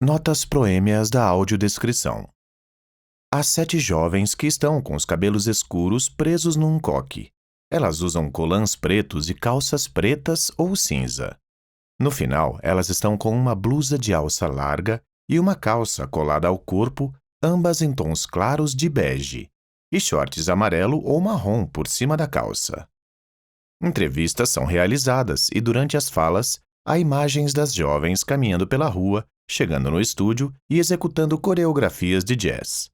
Notas proêmias da audiodescrição. Há 7 jovens que estão com os cabelos escuros presos num coque. Elas usam colãs pretos e calças pretas ou cinza. No final, elas estão com uma blusa de alça larga e uma calça colada ao corpo, ambas em tons claros de bege, e shorts amarelo ou marrom por cima da calça. Entrevistas são realizadas e, durante as falas, há imagens das jovens caminhando pela rua, chegando no estúdio e executando coreografias de jazz.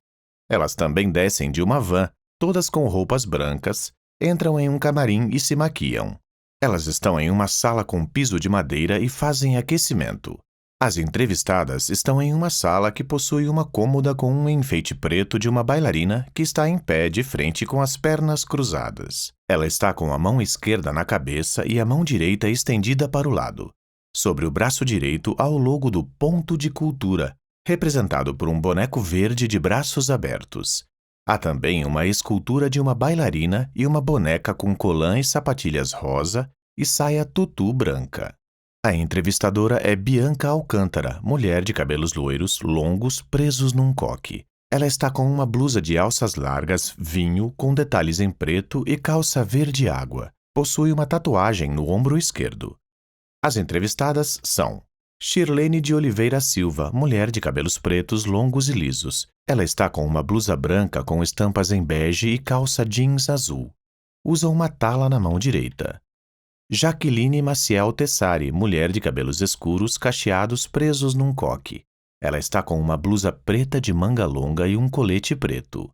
Elas também descem de uma van, todas com roupas brancas, entram em um camarim e se maquiam. Elas estão em uma sala com piso de madeira e fazem aquecimento. As entrevistadas estão em uma sala que possui uma cômoda com um enfeite preto de uma bailarina que está em pé de frente com as pernas cruzadas. Ela está com a mão esquerda na cabeça e a mão direita estendida para o lado. Sobre o braço direito há o logo do Ponto de Cultura, representado por um boneco verde de braços abertos. Há também uma escultura de uma bailarina e uma boneca com colã e sapatilhas rosa e saia tutu branca. A entrevistadora é Bianca Alcântara, mulher de cabelos loiros, longos, presos num coque. Ela está com uma blusa de alças largas, vinho, com detalhes em preto e calça verde água. Possui uma tatuagem no ombro esquerdo. As entrevistadas são Shirlene de Oliveira Silva, mulher de cabelos pretos, longos e lisos. Ela está com uma blusa branca com estampas em bege e calça jeans azul. Usa uma tala na mão direita. Jaqueline Maciel Tessari, mulher de cabelos escuros, cacheados, presos num coque. Ela está com uma blusa preta de manga longa e um colete preto.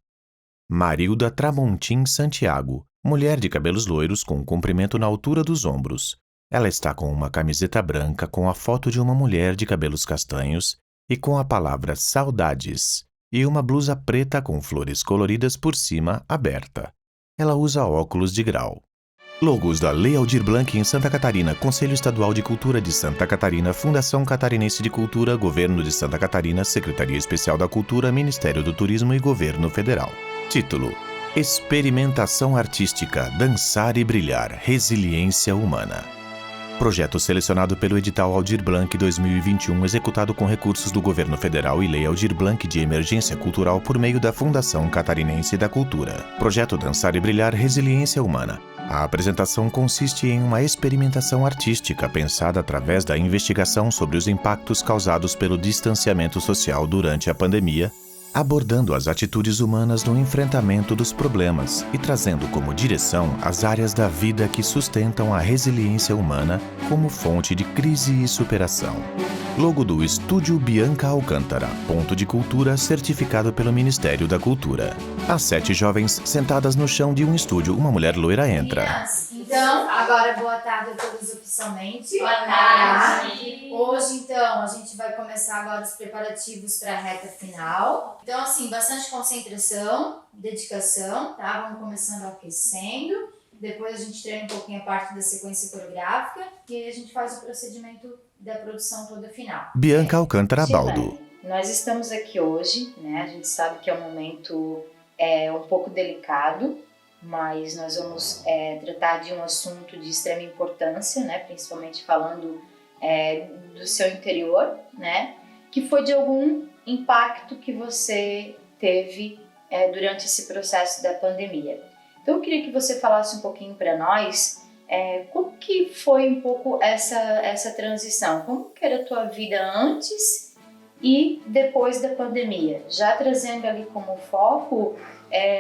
Marilda Tramontim Santiago, mulher de cabelos loiros com comprimento na altura dos ombros. Ela está com uma camiseta branca com a foto de uma mulher de cabelos castanhos e com a palavra saudades, e uma blusa preta com flores coloridas por cima, aberta. Ela usa óculos de grau. Logos da Lei Aldir Blanc em Santa Catarina, Conselho Estadual de Cultura de Santa Catarina, Fundação Catarinense de Cultura, Governo de Santa Catarina, Secretaria Especial da Cultura, Ministério do Turismo e Governo Federal. Título: Experimentação Artística, Dançar e Brilhar, Resiliência Humana. Projeto selecionado pelo edital Aldir Blanc 2021, executado com recursos do Governo Federal e Lei Aldir Blanc de Emergência Cultural por meio da Fundação Catarinense da Cultura. Projeto Dançar e Brilhar, Resiliência Humana. A apresentação consiste em uma experimentação artística pensada através da investigação sobre os impactos causados pelo distanciamento social durante a pandemia, abordando as atitudes humanas no enfrentamento dos problemas e trazendo como direção as áreas da vida que sustentam a resiliência humana como fonte de crise e superação. Logo do Estúdio Bianca Alcântara, ponto de cultura certificado pelo Ministério da Cultura. As 7 jovens sentadas no chão de um estúdio, uma mulher loira entra. Então, agora boa tarde a todos oficialmente. Boa tarde. Hoje, então, a gente vai começar agora os preparativos para a reta final. Então, assim, bastante concentração, dedicação, tá? Vamos começando aquecendo. Depois a gente treina um pouquinho a parte da sequência coreográfica e aí a gente faz o procedimento da produção toda final. Bianca Alcântara Baldo. Nós estamos aqui hoje, né? A gente sabe que é um momento um pouco delicado, mas nós vamos tratar de um assunto de extrema importância, né? Principalmente falando do seu interior, né? Que foi de algum impacto que você teve durante esse processo da pandemia. Então eu queria que você falasse um pouquinho para nós como que foi um pouco essa transição, como que era a tua vida antes e depois da pandemia, já trazendo ali como foco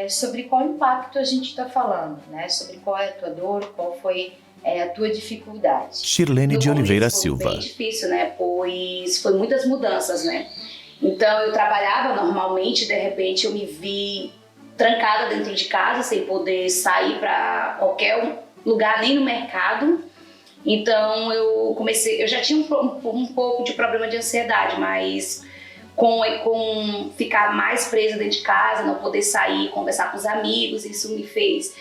sobre qual impacto a gente está falando, né? Sobre qual é a tua dor, qual foi a tua dificuldade. Shirlene de Oliveira Silva. Foi bem difícil, né? Pois foi muitas mudanças, né? Então eu trabalhava normalmente, de repente eu me vi trancada dentro de casa, sem poder sair para qualquer lugar, nem no mercado. Então eu já tinha um pouco de problema de ansiedade, mas com ficar mais presa dentro de casa, não poder sair, conversar com os amigos, isso me fez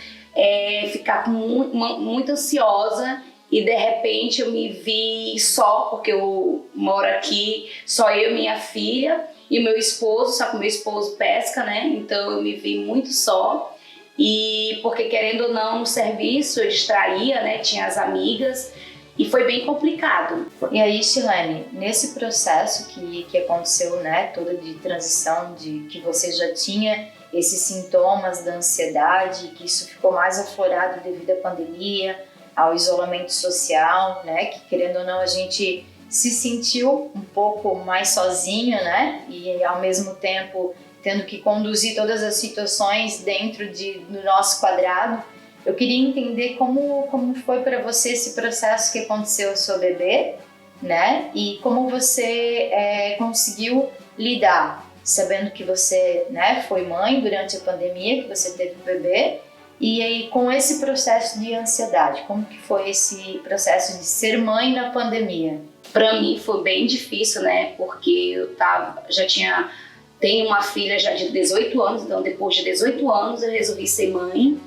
ficar muito ansiosa e de repente eu me vi só, porque eu moro aqui, só eu e minha filha e meu esposo, só que meu esposo pesca, né? Então eu me vi muito só e porque querendo ou não no serviço eu distraía, né? Tinha as amigas E foi bem complicado. E aí, Shilane, nesse processo que aconteceu, né, toda de transição, de que você já tinha esses sintomas da ansiedade, que isso ficou mais aflorado devido à pandemia, ao isolamento social, né, que querendo ou não a gente se sentiu um pouco mais sozinho, né, e ao mesmo tempo tendo que conduzir todas as situações dentro do nosso quadrado. Eu queria entender como foi para você esse processo que aconteceu com sua bebê, né? E como você conseguiu lidar, sabendo que você, né, foi mãe durante a pandemia, que você teve o bebê, e aí com esse processo de ansiedade, como que foi esse processo de ser mãe na pandemia? Para mim foi bem difícil, né? Porque eu tenho uma filha já de 18 anos, então depois de 18 anos eu resolvi ser mãe.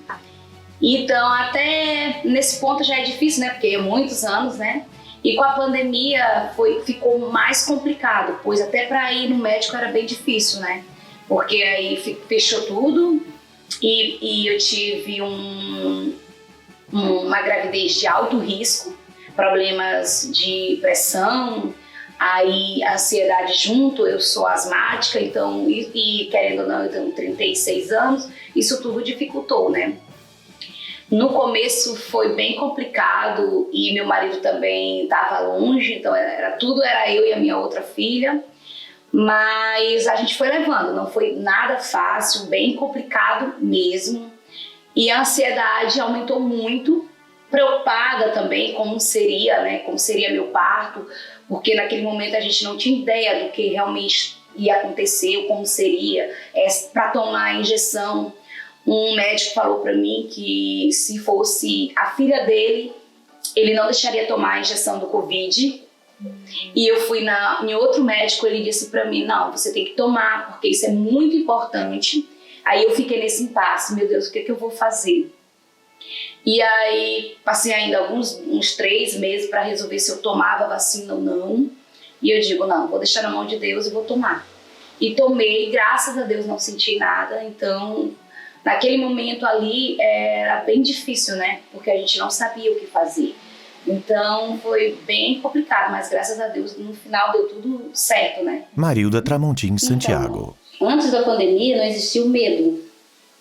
Então, até nesse ponto já é difícil, né? Porque é muitos anos, né? E com a pandemia ficou mais complicado, pois até para ir no médico era bem difícil, né? Porque aí fechou tudo e eu tive uma gravidez de alto risco, problemas de pressão, aí ansiedade junto, eu sou asmática, então, e querendo ou não, eu tenho 36 anos, isso tudo dificultou, né? No começo foi bem complicado e meu marido também estava longe, então tudo era eu e a minha outra filha, mas a gente foi levando, não foi nada fácil, bem complicado mesmo, e a ansiedade aumentou muito, preocupada também como seria, né, como seria meu parto, porque naquele momento a gente não tinha ideia do que realmente ia acontecer, como seria, para tomar a injeção. Um médico falou para mim que se fosse a filha dele, ele não deixaria tomar a injeção do Covid. E eu fui em outro médico, ele disse para mim, não, você tem que tomar, porque isso é muito importante. Aí eu fiquei nesse impasse, meu Deus, o que eu vou fazer? E aí passei ainda uns 3 meses para resolver se eu tomava vacina ou não. E eu digo, não, vou deixar na mão de Deus e vou tomar. E tomei, graças a Deus não senti nada, então... Naquele momento ali era bem difícil, né? Porque a gente não sabia o que fazer. Então foi bem complicado, mas graças a Deus no final deu tudo certo, né? Marilda Tramontim Santiago. Então, antes da pandemia não existia o medo.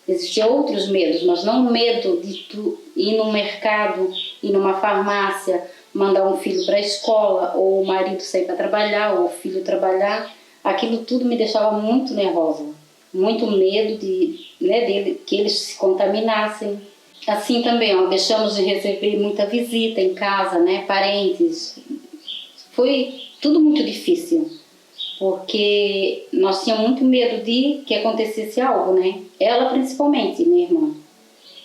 Existiam outros medos, mas não o medo de tu ir no mercado, ir numa farmácia, mandar um filho para a escola, ou o marido sair para trabalhar, ou o filho trabalhar. Aquilo tudo me deixava muito nervosa. Muito medo que eles se contaminassem. Assim também, deixamos de receber muita visita em casa, né, parentes. Foi tudo muito difícil, porque nós tínhamos muito medo de que acontecesse algo, né? Ela principalmente, minha irmã.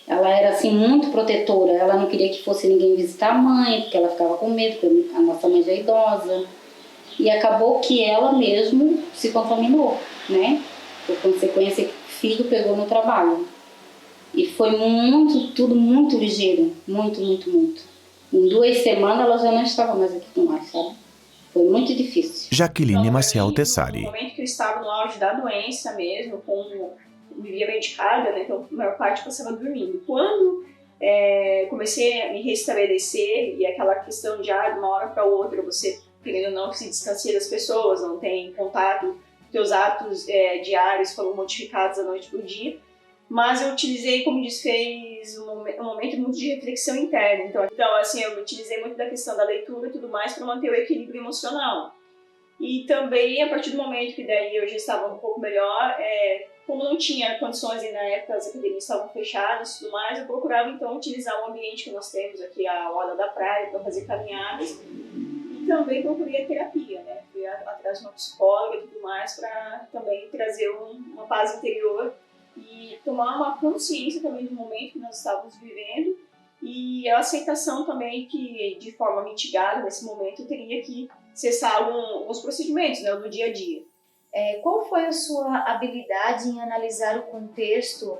Ela era assim muito protetora, ela não queria que fosse ninguém visitar a mãe, porque ela ficava com medo, porque a nossa mãe já é idosa. E acabou que ela mesmo se contaminou, né? Por consequência, o filho pegou no trabalho. E foi tudo muito ligeiro, muito. Em 2 semanas ela já não estava mais aqui com nós, sabe? Foi muito difícil. Jaqueline Maciel Tessari. No momento que eu estava no auge da doença mesmo, vivia medicada, né, então a maior parte passava dormindo. Quando comecei a me restabelecer, e aquela questão de de uma hora para outra, você, querendo ou não, se distancia das pessoas, não tem contato, teus atos diários foram modificados da noite para o dia, mas eu utilizei, como disse, fez um momento muito de reflexão interna. Então, assim, eu utilizei muito da questão da leitura e tudo mais para manter o equilíbrio emocional. E também, a partir do momento que daí eu já estava um pouco melhor, como não tinha condições, e na época as academias estavam fechadas e tudo mais, eu procurava então utilizar o ambiente que nós temos aqui, a orla da praia, para fazer caminhadas. E também procurei a terapia, né? Fui atrás de uma psicóloga e tudo mais para também trazer uma paz interior e tomar uma consciência também do momento que nós estávamos vivendo e a aceitação também que, de forma mitigada, nesse momento, eu teria que cessar alguns procedimentos, né, do dia a dia. Qual foi a sua habilidade em analisar o contexto,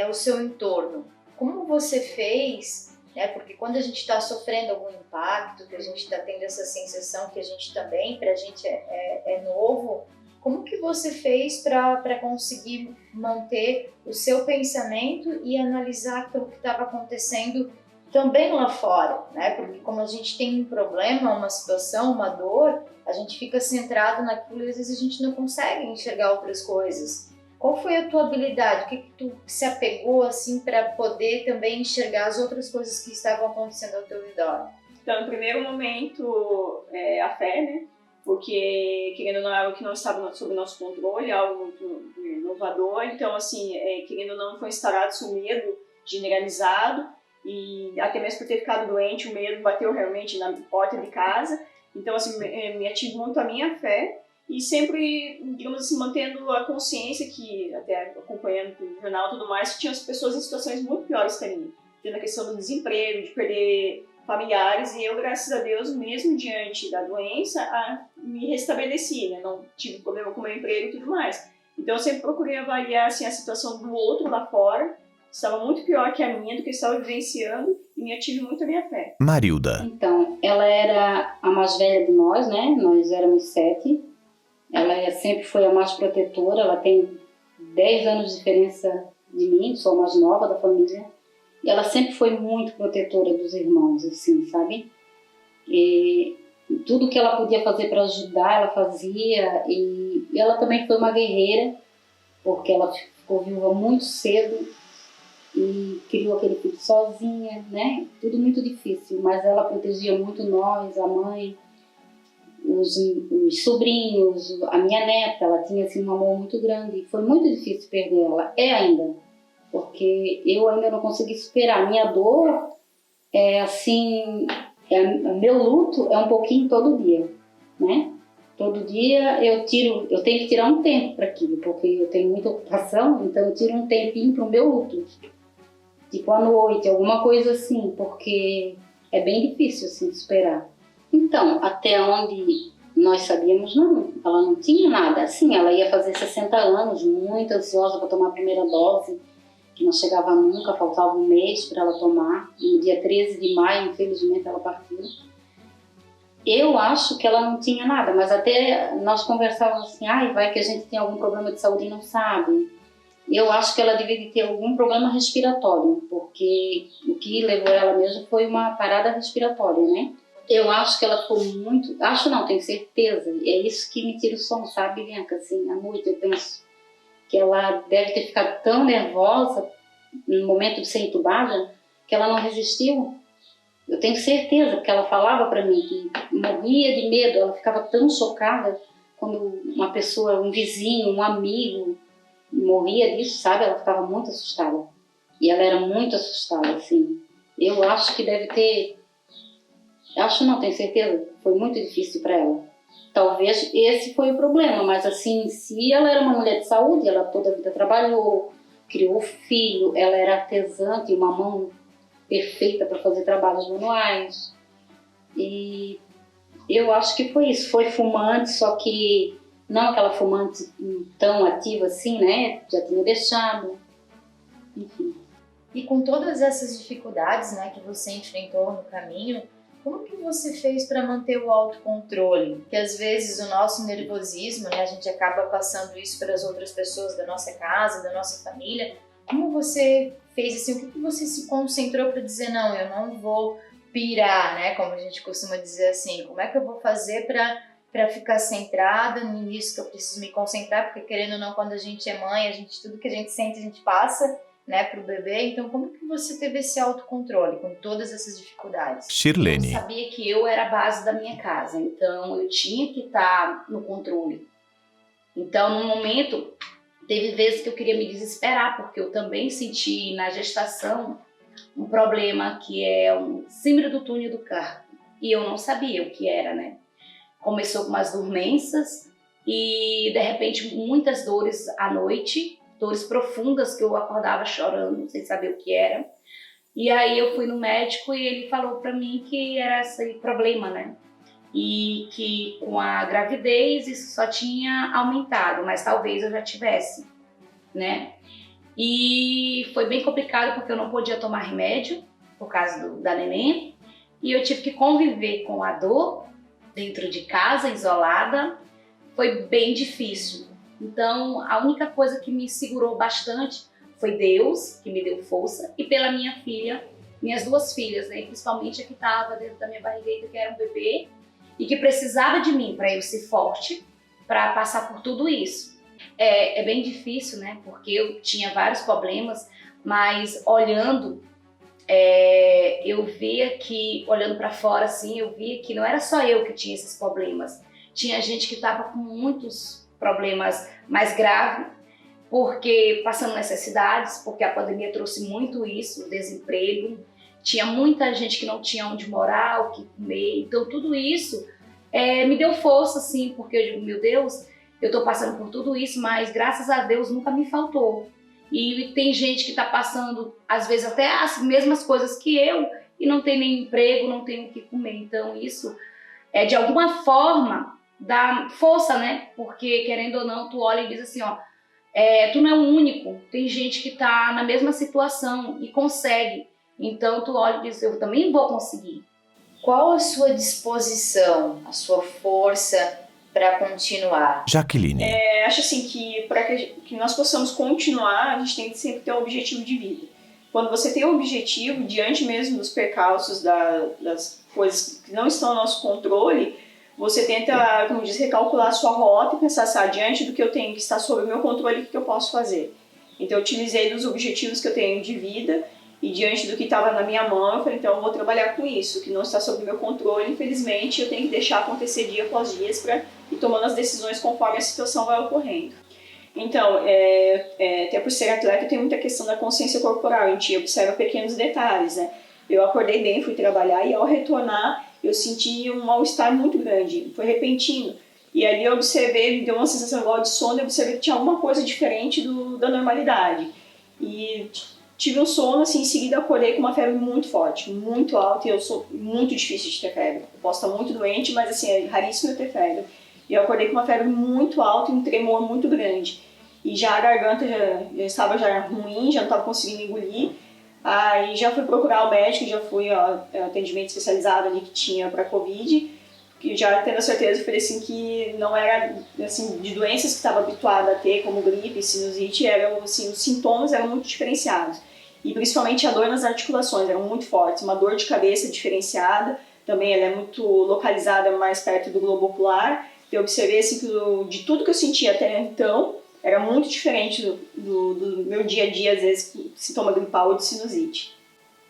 o seu entorno? Como você fez, né, porque quando a gente está sofrendo algum impacto, que a gente está tendo essa sensação que a gente também, para a gente é novo, como que você fez para conseguir manter o seu pensamento e analisar aquilo que estava acontecendo também lá fora, né? Porque como a gente tem um problema, uma situação, uma dor, a gente fica centrado naquilo e às vezes a gente não consegue enxergar outras coisas. Qual foi a tua habilidade? O que tu se apegou assim para poder também enxergar as outras coisas que estavam acontecendo ao teu redor? Então, no primeiro momento, a fé, né? Porque, querendo ou não, é algo que não estava sob nosso controle, algo muito inovador. Então, assim, querendo ou não, foi instalado-se um medo generalizado e até mesmo por ter ficado doente, o medo bateu realmente na porta de casa. Então, assim, me ative muito a minha fé e sempre, digamos assim, mantendo a consciência que, até acompanhando o jornal e tudo mais, que tinha as pessoas em situações muito piores que a minha. Tendo a questão do desemprego, de perder familiares, e eu, graças a Deus, mesmo diante da doença, me restabeleci, né? Não tive problema com o meu emprego e tudo mais. Então, eu sempre procurei avaliar assim, a situação do outro lá fora, estava muito pior que a minha, do que eu estava vivenciando, e me ative muito a minha fé. Marilda. Então, ela era a mais velha de nós, né? Nós éramos 7. Ela sempre foi a mais protetora, ela tem 10 anos de diferença de mim, sou a mais nova da família. E ela sempre foi muito protetora dos irmãos, assim, sabe? E tudo que ela podia fazer para ajudar, ela fazia. E ela também foi uma guerreira, porque ela ficou viúva muito cedo e criou aquele filho sozinha, né? Tudo muito difícil, mas ela protegia muito nós, a mãe, os sobrinhos, a minha neta. Ela tinha assim, um amor muito grande. Foi muito difícil perder ela, ainda. Porque eu ainda não consegui superar. A minha dor é assim, meu luto é um pouquinho todo dia, né? Todo dia eu tenho que tirar um tempo para aquilo, porque eu tenho muita ocupação, então eu tiro um tempinho para o meu luto. Tipo à noite, alguma coisa assim, porque é bem difícil assim de superar. Então, até onde nós sabíamos, não, ela não tinha nada. Assim, ela ia fazer 60 anos, muito ansiosa para tomar a primeira dose, que não chegava nunca, faltava um mês para ela tomar. E no dia 13 de maio, infelizmente, ela partiu. Eu acho que ela não tinha nada, mas até nós conversávamos assim, vai que a gente tem algum problema de saúde e não sabe. Eu acho que ela devia de ter algum problema respiratório, porque o que levou ela mesmo foi uma parada respiratória, né? Eu acho que ela ficou muito... Acho não, tenho certeza. É isso que me tira o sono, sabe, Bianca? Assim, à noite eu penso que ela deve ter ficado tão nervosa no momento de ser entubada que ela não resistiu. Eu tenho certeza, porque ela falava para mim que morria de medo, ela ficava tão chocada quando uma pessoa, um vizinho, um amigo morria disso, sabe? Ela ficava muito assustada. E ela era muito assustada, assim. Eu acho que deve ter... Acho não, tenho certeza, foi muito difícil para ela. Talvez esse foi o problema, mas assim, se ela era uma mulher de saúde, ela toda a vida trabalhou, criou filho, ela era artesã, tinha uma mão perfeita para fazer trabalhos manuais. E eu acho que foi isso, foi fumante, só que não aquela fumante tão ativa assim, né? Já tinha deixado, enfim. E com todas essas dificuldades, né, que você enfrentou no caminho, como que você fez para manter o autocontrole? Porque às vezes o nosso nervosismo, né, a gente acaba passando isso para as outras pessoas da nossa casa, da nossa família. Como você fez assim? O que você se concentrou para dizer, não, eu não vou pirar, né, como a gente costuma dizer assim? Como é que eu vou fazer para ficar centrada nisso que eu preciso me concentrar? Porque querendo ou não, quando a gente é mãe, tudo que a gente sente, a gente passa, né, para o bebê. Então, como que você teve esse autocontrole com todas essas dificuldades? Shirlene. Eu sabia que eu era a base da minha casa, então eu tinha que estar no controle. Então, no momento, teve vezes que eu queria me desesperar, porque eu também senti na gestação um problema que é um síndrome do túnel do carpo. E eu não sabia o que era, né? Começou com umas dormências e, de repente, muitas dores à noite, dores profundas que eu acordava chorando, sem saber o que era. E aí eu fui no médico e ele falou para mim que era esse problema, né? E que com a gravidez isso só tinha aumentado, mas talvez eu já tivesse, né? E foi bem complicado porque eu não podia tomar remédio por causa da neném. E eu tive que conviver com a dor dentro de casa, isolada. Foi bem difícil. Então, a única coisa que me segurou bastante foi Deus, que me deu força, e pela minha filha, minhas 2 filhas, né? Principalmente a que estava dentro da minha barriga, que era um bebê, e que precisava de mim para eu ser forte, para passar por tudo isso. É bem difícil, né? Porque eu tinha vários problemas, mas olhando, eu via que, olhando para fora assim, eu via que não era só eu que tinha esses problemas. Tinha gente que estava com muitos problemas mais graves, porque passando necessidades, porque a pandemia trouxe muito isso, o desemprego. Tinha muita gente que não tinha onde morar, o que comer. Então tudo isso me deu força, assim, porque eu digo, meu Deus, eu estou passando por tudo isso, mas graças a Deus nunca me faltou. E tem gente que está passando, às vezes, até as mesmas coisas que eu, e não tem nem emprego, não tem o que comer. Então isso, de alguma forma, dá força, né? Porque, querendo ou não, tu olha e diz assim, ó, tu não é o único, tem gente que está na mesma situação e consegue. Então tu olha e diz, eu também vou conseguir. Qual a sua disposição, a sua força para continuar? Jaqueline. Acho assim que para que nós possamos continuar, a gente tem que sempre ter um objetivo de vida. Quando você tem um objetivo, diante mesmo dos percalços, das coisas que não estão no nosso controle, você tenta, como diz, recalcular a sua rota e pensar assim, diante do que eu tenho que está sob o meu controle, o que eu posso fazer? Então eu utilizei dos objetivos que eu tenho de vida e diante do que estava na minha mão, eu falei, então eu vou trabalhar com isso, que não está sob o meu controle, infelizmente eu tenho que deixar acontecer dia após dia para ir tomando as decisões conforme a situação vai ocorrendo. Então, até por ser atleta, tem muita questão da consciência corporal, a gente observa pequenos detalhes, né? Eu acordei bem, fui trabalhar e ao retornar eu senti um mal-estar muito grande, foi repentino. E ali eu observei, me deu uma sensação igual de sono, eu observei que tinha alguma coisa diferente da normalidade. E tive um sono, assim, em seguida acordei com uma febre muito forte, muito alta, e eu sou muito difícil de ter febre. Eu posso estar muito doente, mas assim, é raríssimo eu ter febre. E eu acordei com uma febre muito alta e um tremor muito grande. E já a garganta já estava já ruim, já não estava conseguindo engolir. Aí já fui procurar o médico, já fui ao atendimento especializado ali que tinha para Covid, que já tendo a certeza, eu falei assim que não era assim, de doenças que estava habituada a ter, como gripe, sinusite, eram, assim, os sintomas eram muito diferenciados. E principalmente a dor nas articulações, eram muito fortes, uma dor de cabeça diferenciada, também ela é muito localizada mais perto do globo ocular. Eu observei assim, que de tudo que eu sentia até então, era muito diferente do meu dia a dia, às vezes, sintoma gripal ou de sinusite.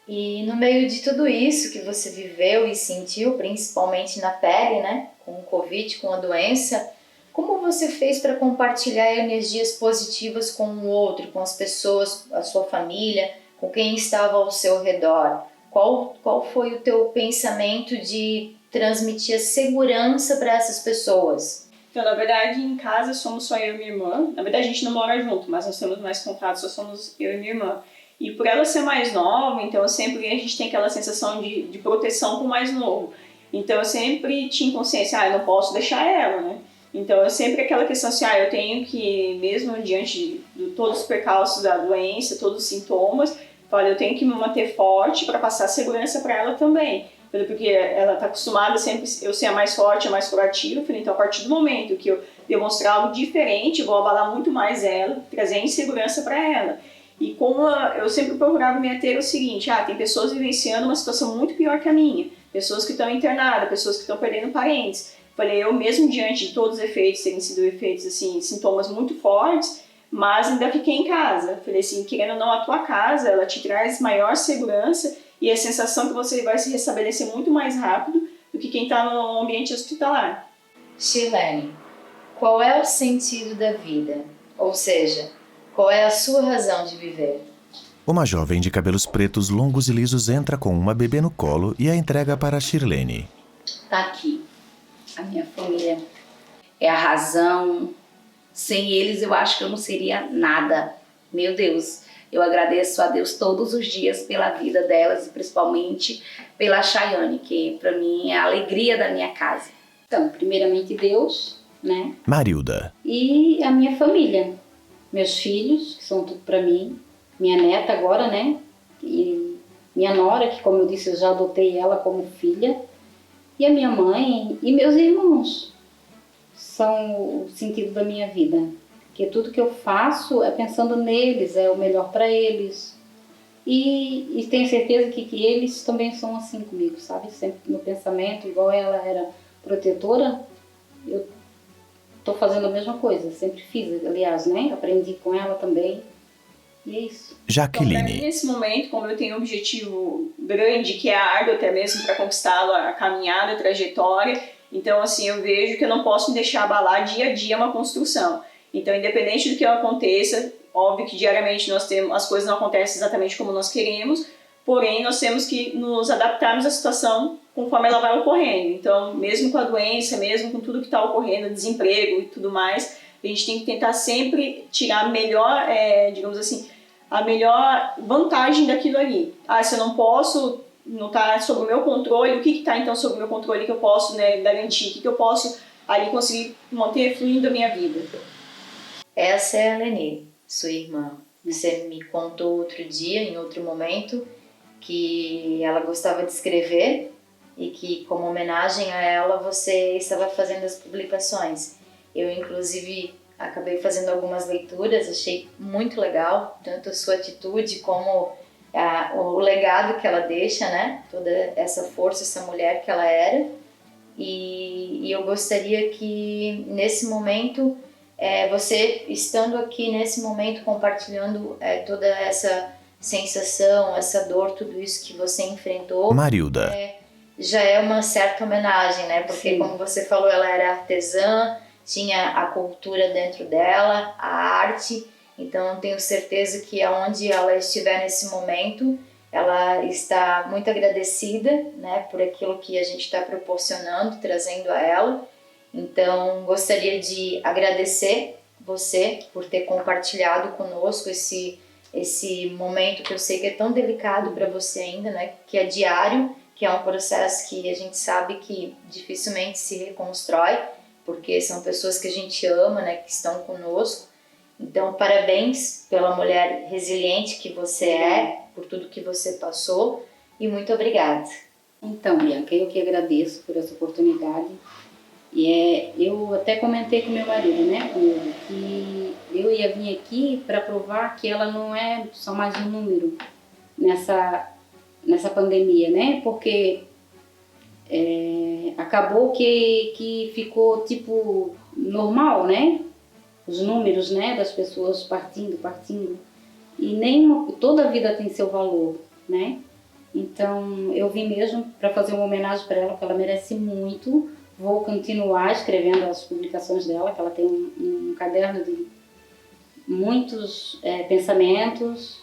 E no meio de tudo isso que você viveu e sentiu, principalmente na pele, né, com o Covid, com a doença, como você fez para compartilhar energias positivas com o outro, com as pessoas, a sua família, com quem estava ao seu redor? Qual foi o teu pensamento de transmitir a segurança para essas pessoas? Então, na verdade, em casa somos só eu e minha irmã. Na verdade, a gente não mora junto, mas nós temos mais contato, só somos eu e minha irmã. E por ela ser mais nova, então a gente tem aquela sensação de proteção com o mais novo. Então eu sempre tinha consciência, eu não posso deixar ela, né? Então eu sempre aquela questão assim, eu tenho que, mesmo diante de todos os percalços da doença, todos os sintomas, eu tenho que me manter forte para passar segurança para ela também. Porque ela está acostumada sempre eu ser a mais forte, a mais proativa. Então a partir do momento que eu demonstrar algo diferente, eu vou abalar muito mais ela, trazer insegurança para ela. E como eu sempre procurava me ater ao seguinte, tem pessoas vivenciando uma situação muito pior que a minha, pessoas que estão internadas, pessoas que estão perdendo parentes. Falei, eu mesmo diante de todos os efeitos, terem sido efeitos, assim, sintomas muito fortes, mas ainda fiquei em casa. Falei assim, querendo ou não, a tua casa, ela te traz maior segurança e a sensação que você vai se restabelecer muito mais rápido do que quem está no ambiente hospitalar. Shirlene, qual é o sentido da vida? Ou seja, qual é a sua razão de viver? Uma jovem de cabelos pretos longos e lisos entra com uma bebê no colo e a entrega para Shirlene. Tá aqui. A minha família é a razão. Sem eles eu acho que eu não seria nada. Meu Deus, eu agradeço a Deus todos os dias pela vida delas e principalmente pela Chayane, que para mim é a alegria da minha casa. Então, primeiramente Deus, né? Marilda. E a minha família. Meus filhos, que são tudo para mim. Minha neta agora, né? E minha nora, que como eu disse, eu já adotei ela como filha. E a minha mãe e meus irmãos. São o sentido da minha vida. Porque tudo que eu faço é pensando neles, é o melhor para eles. E tenho certeza que eles também são assim comigo, sabe? Sempre no pensamento, igual ela era protetora, eu tô fazendo a mesma coisa, sempre fiz, aliás, né? Aprendi com ela também. E é isso. Então, Jaqueline. nesse momento, como eu tenho um objetivo grande, que é árduo até mesmo para conquistá-lo, a caminhada, a trajetória, então, assim, eu vejo que eu não posso me deixar abalar dia a dia uma construção. Então, independente do que aconteça, óbvio que diariamente as coisas não acontecem exatamente como nós queremos, porém, nós temos que nos adaptarmos à situação conforme ela vai ocorrendo. Então, mesmo com a doença, mesmo com tudo que está ocorrendo, desemprego e tudo mais, a gente tem que tentar sempre tirar a melhor, digamos assim, a melhor vantagem daquilo ali. Se eu não posso, não está sob o meu controle, o que está então sob o meu controle que eu posso, né, garantir, o que eu posso ali conseguir manter fluindo a minha vida. Essa é a Leni, sua irmã. Você me contou outro dia, em outro momento, que ela gostava de escrever e que, como homenagem a ela, você estava fazendo as publicações. Eu, inclusive, acabei fazendo algumas leituras, achei muito legal, tanto a sua atitude como o legado que ela deixa, né? Toda essa força, essa mulher que ela era. E eu gostaria que, nesse momento, você estando aqui nesse momento compartilhando toda essa sensação, essa dor, tudo isso que você enfrentou, Marilda. já é uma certa homenagem, né? Porque, sim, como você falou, ela era artesã, tinha a cultura dentro dela, a arte, então tenho certeza que aonde ela estiver nesse momento, ela está muito agradecida, né, por aquilo que a gente está proporcionando, trazendo a ela. Então, gostaria de agradecer você por ter compartilhado conosco esse momento que eu sei que é tão delicado para você ainda, né? Que é diário, que é um processo que a gente sabe que dificilmente se reconstrói, porque são pessoas que a gente ama, né? Que estão conosco. Então, parabéns pela mulher resiliente que você é, por tudo que você passou, e muito obrigada. Então, Bianca, eu que agradeço por essa oportunidade. E eu até comentei com meu marido, né, que eu ia vir aqui para provar que ela não é só mais um número nessa pandemia, né, porque acabou que ficou tipo normal, né, os números, né, das pessoas partindo, e toda a vida tem seu valor, né, então eu vim mesmo para fazer uma homenagem para ela, porque ela merece muito. Vou continuar escrevendo as publicações dela, que ela tem um caderno de muitos pensamentos,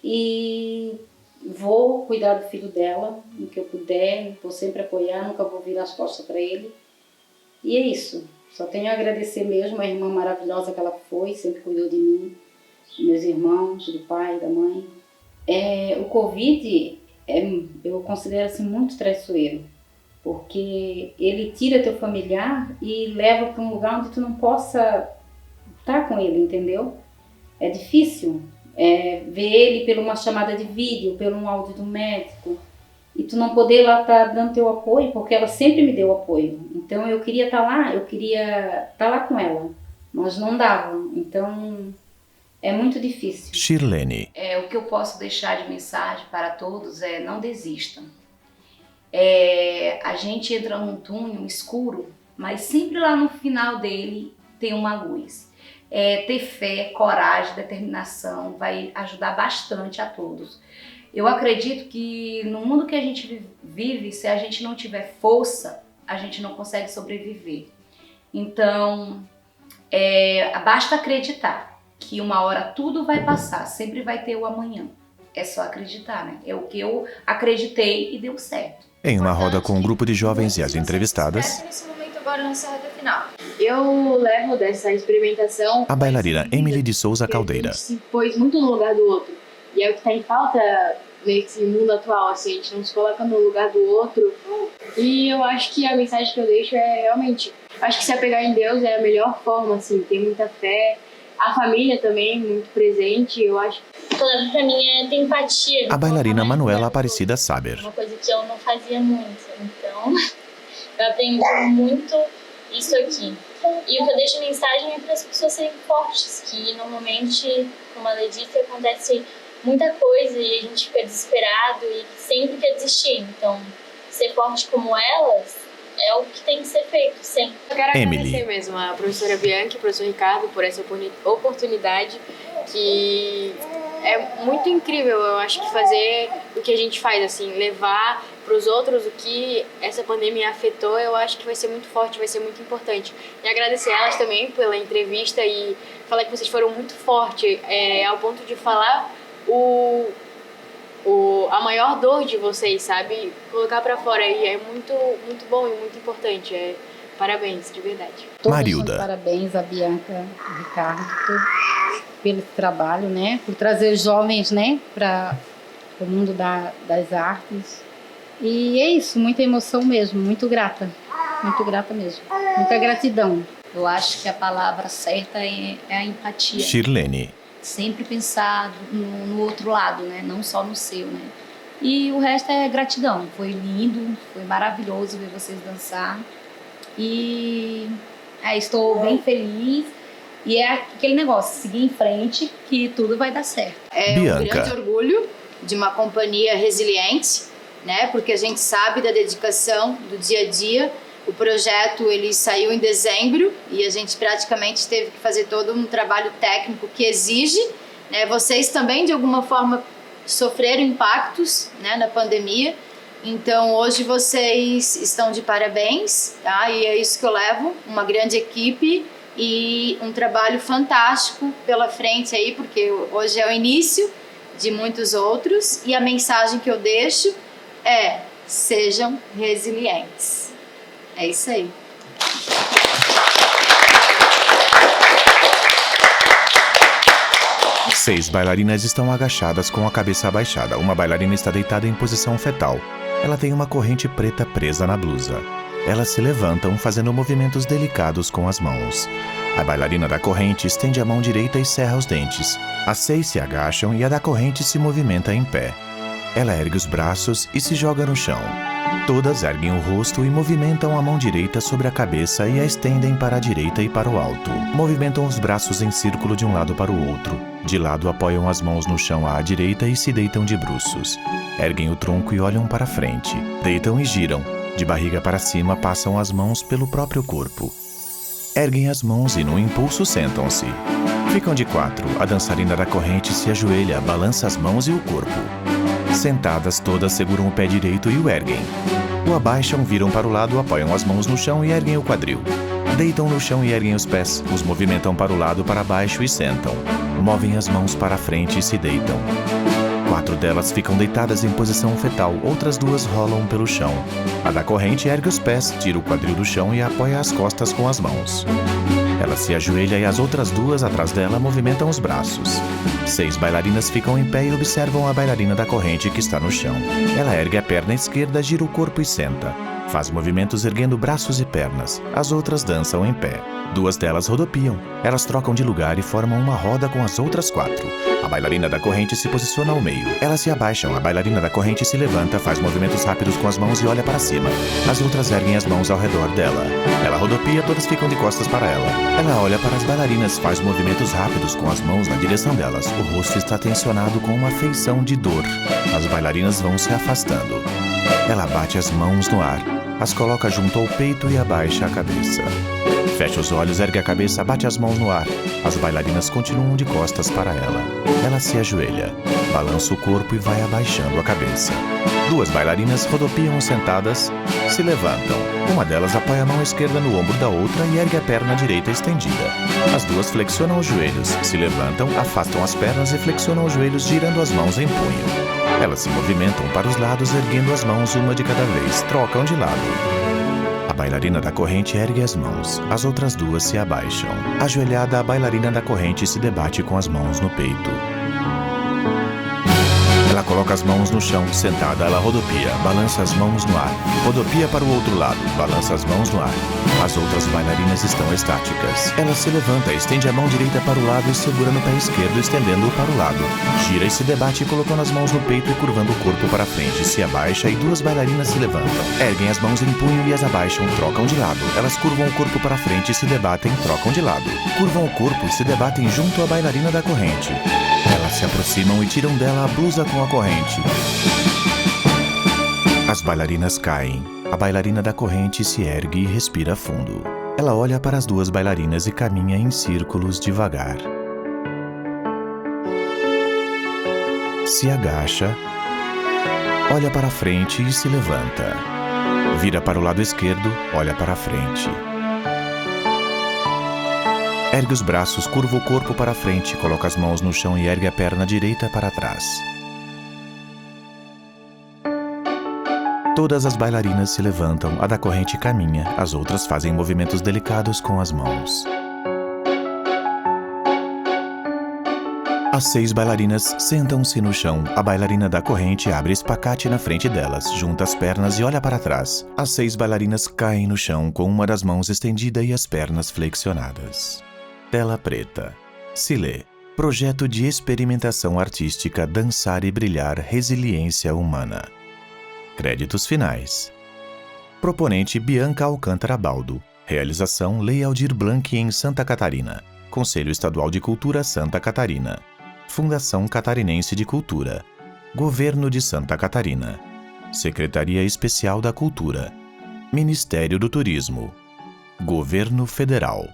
e vou cuidar do filho dela, no que eu puder, vou sempre apoiar, nunca vou virar as costas para ele. E é isso, só tenho a agradecer mesmo a irmã maravilhosa que ela foi, sempre cuidou de mim, dos meus irmãos, do pai, da mãe. O Covid, eu considero assim muito traiçoeiro, porque ele tira teu familiar e leva para um lugar onde tu não possa estar com ele, entendeu? É difícil ver ele por uma chamada de vídeo, pelo um áudio do médico, e tu não poder lá estar dando teu apoio, porque ela sempre me deu apoio. Então eu queria estar lá, eu queria estar lá com ela, mas não dava. Então é muito difícil. Shirlene. O que eu posso deixar de mensagem para todos é: não desistam. A gente entra num túnel escuro, mas sempre lá no final dele tem uma luz. Ter fé, coragem, determinação vai ajudar bastante a todos. Eu acredito que no mundo que a gente vive, se a gente não tiver força, a gente não consegue sobreviver. Então, basta acreditar que uma hora tudo vai passar, sempre vai ter o amanhã. É só acreditar, né? É o que eu acreditei e deu certo. Em uma roda com um grupo de jovens e as entrevistadas, Nesse momento agora, nessa reta final. Eu levo dessa experimentação a bailarina Emily de Souza Caldeira. A gente se pôs muito no lugar do outro. E é o que está em falta nesse mundo atual, assim, a gente não se coloca no lugar do outro. E eu acho que a mensagem que eu deixo é realmente, acho que se apegar em Deus é a melhor forma, assim, ter muita fé. A família também, muito presente, eu acho. Pra mim é ter empatia. A bailarina Manuela Aparecida Saber. Uma coisa que eu não fazia muito, então eu aprendi muito isso aqui. E o que eu deixo mensagem é para as pessoas serem fortes, que normalmente, como a Lê disse, acontece muita coisa e a gente fica desesperado e sempre quer desistir. Então, ser forte como elas é o que tem que ser feito, sempre. Eu quero Emily. agradecer mesmo a professora Bianca e o professor Ricardo por essa oportunidade, que é muito incrível, eu acho, que fazer o que a gente faz, assim, levar para os outros o que essa pandemia afetou, eu acho que vai ser muito forte, vai ser muito importante. E agradecer elas também pela entrevista e falar que vocês foram muito fortes, ao ponto de falar a maior dor de vocês, sabe? Colocar pra fora aí é muito, muito bom e muito importante. Parabéns, de verdade. Todos Marilda. os parabéns a Bianca e Ricardo pelo trabalho, né? Por trazer jovens, né? Para o mundo das artes. E é isso, muita emoção mesmo, muito grata mesmo. Muita gratidão. Eu acho que a palavra certa é a empatia. Shirlene. Sempre pensar no outro lado, né? Não só no seu, né? E o resto é gratidão. Foi lindo, foi maravilhoso ver vocês dançar. E estou bem feliz. E é aquele negócio, seguir em frente que tudo vai dar certo. É Bianca. um grande orgulho de uma companhia resiliente, né? Porque a gente sabe da dedicação do dia a dia. O projeto ele saiu em dezembro e a gente praticamente teve que fazer todo um trabalho técnico que exige, né? Vocês também de alguma forma sofreram impactos, né, na pandemia. Então hoje vocês estão de parabéns, tá? E é isso que eu levo, uma grande equipe e um trabalho fantástico pela frente aí, porque hoje é o início de muitos outros e a mensagem que eu deixo é: sejam resilientes. É isso aí. Seis bailarinas estão agachadas com a cabeça abaixada. Uma bailarina está deitada em posição fetal. Ela tem uma corrente preta presa na blusa. Elas se levantam fazendo movimentos delicados com as mãos. A bailarina da corrente estende a mão direita e cerra os dentes. As 6 se agacham e a da corrente se movimenta em pé. Ela ergue os braços e se joga no chão. Todas erguem o rosto e movimentam a mão direita sobre a cabeça e a estendem para a direita e para o alto. Movimentam os braços em círculo de um lado para o outro. De lado apoiam as mãos no chão à direita e se deitam de bruços. Erguem o tronco e olham para frente. Deitam e giram. De barriga para cima passam as mãos pelo próprio corpo. Erguem as mãos e, num impulso, sentam-se. Ficam de 4. A dançarina da corrente se ajoelha, balança as mãos e o corpo. Sentadas, todas seguram o pé direito e o erguem. O abaixam, viram para o lado, apoiam as mãos no chão e erguem o quadril. Deitam no chão e erguem os pés, os movimentam para o lado, para baixo e sentam. Movem as mãos para a frente e se deitam. 4 delas ficam deitadas em posição fetal, outras 2 rolam pelo chão. A da corrente ergue os pés, tira o quadril do chão e apoia as costas com as mãos. Ela se ajoelha e as outras 2 atrás dela movimentam os braços. 6 bailarinas ficam em pé e observam a bailarina da corrente que está no chão. Ela ergue a perna esquerda, gira o corpo e senta. Faz movimentos erguendo braços e pernas. As outras dançam em pé. 2 delas rodopiam. Elas trocam de lugar e formam uma roda com as outras 4. A bailarina da corrente se posiciona ao meio. Elas se abaixam. A bailarina da corrente se levanta, faz movimentos rápidos com as mãos e olha para cima. As outras erguem as mãos ao redor dela. Ela rodopia, todas ficam de costas para ela. Ela olha para as bailarinas, faz movimentos rápidos com as mãos na direção delas. O rosto está tensionado com uma feição de dor. As bailarinas vão se afastando. Ela bate as mãos no ar, as coloca junto ao peito e abaixa a cabeça. Fecha os olhos, ergue a cabeça, bate as mãos no ar. As bailarinas continuam de costas para ela. Ela se ajoelha, balança o corpo e vai abaixando a cabeça. 2 bailarinas rodopiam sentadas, se levantam. Uma delas apoia a mão esquerda no ombro da outra e ergue a perna direita estendida. As 2 flexionam os joelhos, se levantam, afastam as pernas e flexionam os joelhos girando as mãos em punho. Elas se movimentam para os lados, erguendo as mãos uma de cada vez, trocam de lado. A bailarina da corrente ergue as mãos, as outras 2 se abaixam. Ajoelhada, a bailarina da corrente se debate com as mãos no peito. Ela coloca as mãos no chão, sentada, ela rodopia, balança as mãos no ar. Rodopia para o outro lado, balança as mãos no ar. As outras bailarinas estão estáticas. Ela se levanta, estende a mão direita para o lado e segura no pé esquerdo, estendendo-o para o lado. Gira e se debate, colocando as mãos no peito e curvando o corpo para frente. Se abaixa e 2 bailarinas se levantam. Erguem as mãos em punho e as abaixam, trocam de lado. Elas curvam o corpo para frente e se debatem, trocam de lado. Curvam o corpo e se debatem junto à bailarina da corrente. Ela Elas se aproximam e tiram dela a blusa com a corrente. As bailarinas caem. A bailarina da corrente se ergue e respira fundo. Ela olha para as duas bailarinas e caminha em círculos devagar. Se agacha, olha para frente e se levanta. Vira para o lado esquerdo, olha para frente. Ergue os braços, curva o corpo para frente, coloca as mãos no chão e ergue a perna direita para trás. Todas as bailarinas se levantam, a da corrente caminha, as outras fazem movimentos delicados com as mãos. As 6 bailarinas sentam-se no chão. A bailarina da corrente abre espacate na frente delas, junta as pernas e olha para trás. As 6 bailarinas caem no chão com uma das mãos estendida e as pernas flexionadas. Tela preta. Se lê: Projeto de experimentação artística Dançar e Brilhar Resiliência Humana. Créditos finais. Proponente Bianca Alcântara Baldo. Realização Lei Aldir Blanc em Santa Catarina. Conselho Estadual de Cultura Santa Catarina. Fundação Catarinense de Cultura. Governo de Santa Catarina. Secretaria Especial da Cultura. Ministério do Turismo. Governo Federal.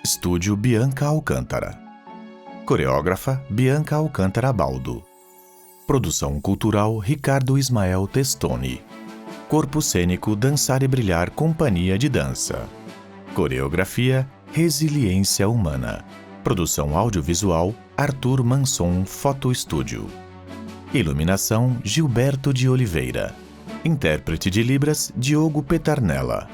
Estúdio Bianca Alcântara. Coreógrafa Bianca Alcântara Baldo. Produção cultural Ricardo Ismael Testoni. Corpo cênico Dançar e Brilhar Companhia de Dança. Coreografia Resiliência Humana. Produção audiovisual Arthur Manson Foto Estúdio. Iluminação Gilberto de Oliveira. Intérprete de Libras Diogo Petarnella.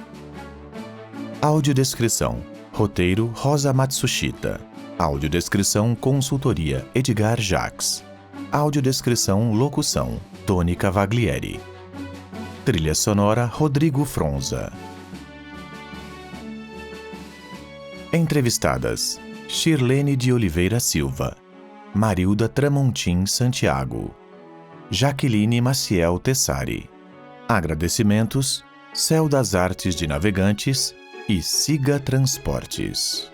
Audiodescrição Roteiro Rosa Matsushita. Audiodescrição Consultoria Edgar Jacques. Audiodescrição Locução Tony Cavaglieri. Trilha sonora Rodrigo Fronza. Entrevistadas: Shirlene de Oliveira Silva, Marilda Tramontim Santiago, Jaqueline Maciel Tessari. Agradecimentos: Céu das Artes de Navegantes e Siga Transportes.